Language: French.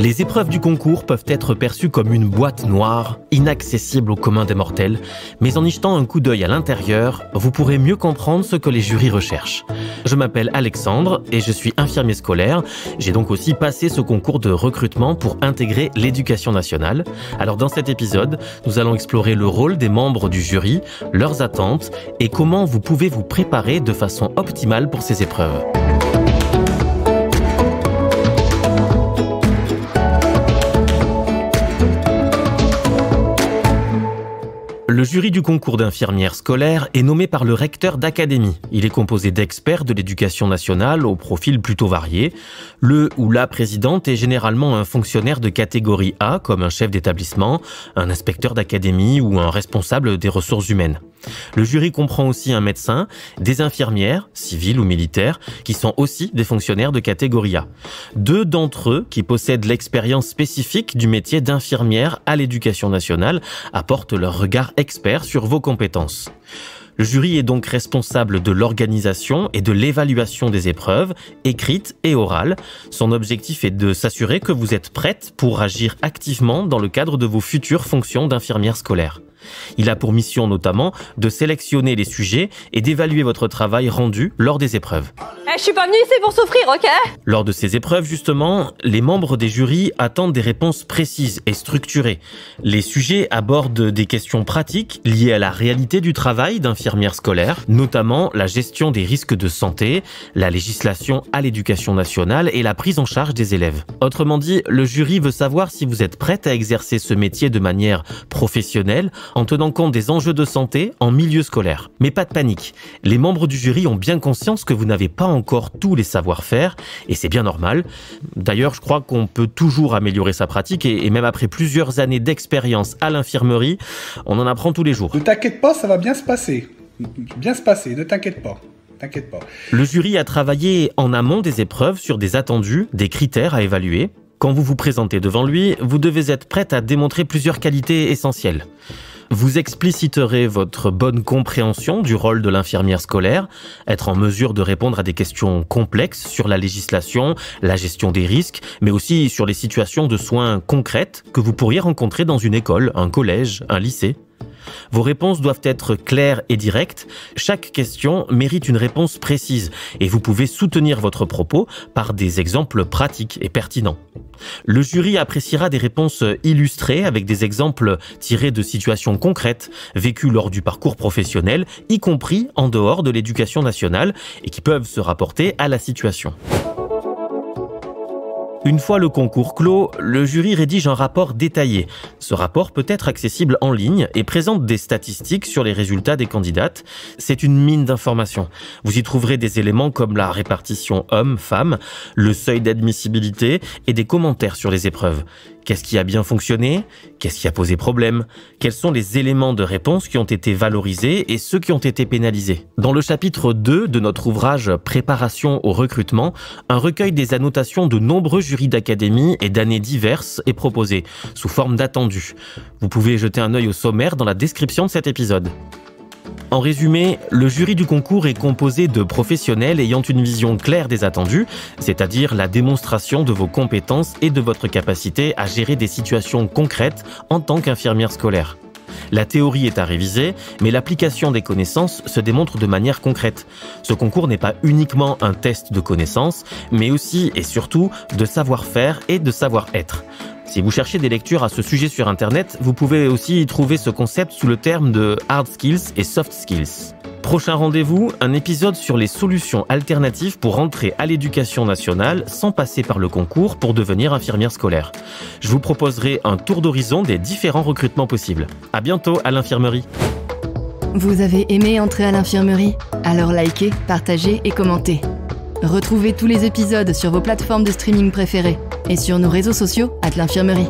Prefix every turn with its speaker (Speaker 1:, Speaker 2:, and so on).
Speaker 1: Les épreuves du concours peuvent être perçues comme une boîte noire, inaccessible au commun des mortels, mais en y jetant un coup d'œil à l'intérieur, vous pourrez mieux comprendre ce que les jurys recherchent. Je m'appelle Alexandre et je suis infirmier scolaire. J'ai donc aussi passé ce concours de recrutement pour intégrer l'éducation nationale. Alors dans cet épisode, nous allons explorer le rôle des membres du jury, leurs attentes et comment vous pouvez vous préparer de façon optimale pour ces épreuves. Le jury du concours d'infirmière scolaire est nommé par le recteur d'académie. Il est composé d'experts de l'éducation nationale au profil plutôt varié. Le ou la présidente est généralement un fonctionnaire de catégorie A, comme un chef d'établissement, un inspecteur d'académie ou un responsable des ressources humaines. Le jury comprend aussi un médecin, des infirmières, civiles ou militaires, qui sont aussi des fonctionnaires de catégorie A. 2 d'entre eux, qui possèdent l'expérience spécifique du métier d'infirmière à l'éducation nationale, apportent leur regard expert sur vos compétences. Le jury est donc responsable de l'organisation et de l'évaluation des épreuves, écrites et orales. Son objectif est de s'assurer que vous êtes prête pour agir activement dans le cadre de vos futures fonctions d'infirmière scolaire. Il a pour mission notamment de sélectionner les sujets et d'évaluer votre travail rendu lors des épreuves.
Speaker 2: Je suis pas venue ici pour souffrir, ok?
Speaker 1: Lors de ces épreuves, justement, les membres des jurys attendent des réponses précises et structurées. Les sujets abordent des questions pratiques liées à la réalité du travail d'infirmière scolaire, notamment la gestion des risques de santé, la législation à l'éducation nationale et la prise en charge des élèves. Autrement dit, le jury veut savoir si vous êtes prête à exercer ce métier de manière professionnelle, en tenant compte des enjeux de santé en milieu scolaire. Mais pas de panique, les membres du jury ont bien conscience que vous n'avez pas encore tous les savoir-faire, et c'est bien normal. D'ailleurs, je crois qu'on peut toujours améliorer sa pratique, et même après plusieurs années d'expérience à l'infirmerie, on en apprend tous les jours.
Speaker 3: Ne t'inquiète pas, ça va bien se passer. Bien se passer, ne t'inquiète pas. T'inquiète pas.
Speaker 1: Le jury a travaillé en amont des épreuves sur des attendus, des critères à évaluer. Quand vous vous présentez devant lui, vous devez être prête à démontrer plusieurs qualités essentielles. Vous expliciterez votre bonne compréhension du rôle de l'infirmière scolaire, être en mesure de répondre à des questions complexes sur la législation, la gestion des risques, mais aussi sur les situations de soins concrètes que vous pourriez rencontrer dans une école, un collège, un lycée. Vos réponses doivent être claires et directes. Chaque question mérite une réponse précise et vous pouvez soutenir votre propos par des exemples pratiques et pertinents. Le jury appréciera des réponses illustrées avec des exemples tirés de situations concrètes vécues lors du parcours professionnel, y compris en dehors de l'éducation nationale et qui peuvent se rapporter à la situation. Une fois le concours clos, le jury rédige un rapport détaillé. Ce rapport peut être accessible en ligne et présente des statistiques sur les résultats des candidates. C'est une mine d'informations. Vous y trouverez des éléments comme la répartition hommes-femmes, le seuil d'admissibilité et des commentaires sur les épreuves. Qu'est-ce qui a bien fonctionné? Qu'est-ce qui a posé problème? Quels sont les éléments de réponse qui ont été valorisés et ceux qui ont été pénalisés? Dans le chapitre 2 de notre ouvrage « Préparation au recrutement », un recueil des annotations de nombreux jurys d'académie et d'années diverses est proposé, sous forme d'attendus. Vous pouvez jeter un œil au sommaire dans la description de cet épisode. En résumé, le jury du concours est composé de professionnels ayant une vision claire des attendus, c'est-à-dire la démonstration de vos compétences et de votre capacité à gérer des situations concrètes en tant qu'infirmière scolaire. La théorie est à réviser, mais l'application des connaissances se démontre de manière concrète. Ce concours n'est pas uniquement un test de connaissances, mais aussi et surtout de savoir-faire et de savoir-être. Si vous cherchez des lectures à ce sujet sur Internet, vous pouvez aussi y trouver ce concept sous le terme de hard skills et soft skills. Prochain rendez-vous, un épisode sur les solutions alternatives pour entrer à l'éducation nationale sans passer par le concours pour devenir infirmière scolaire. Je vous proposerai un tour d'horizon des différents recrutements possibles. À bientôt à l'infirmerie.
Speaker 4: Vous avez aimé entrer à l'infirmerie? Alors likez, partagez et commentez. Retrouvez tous les épisodes sur vos plateformes de streaming préférées et sur nos réseaux sociaux @l'infirmerie.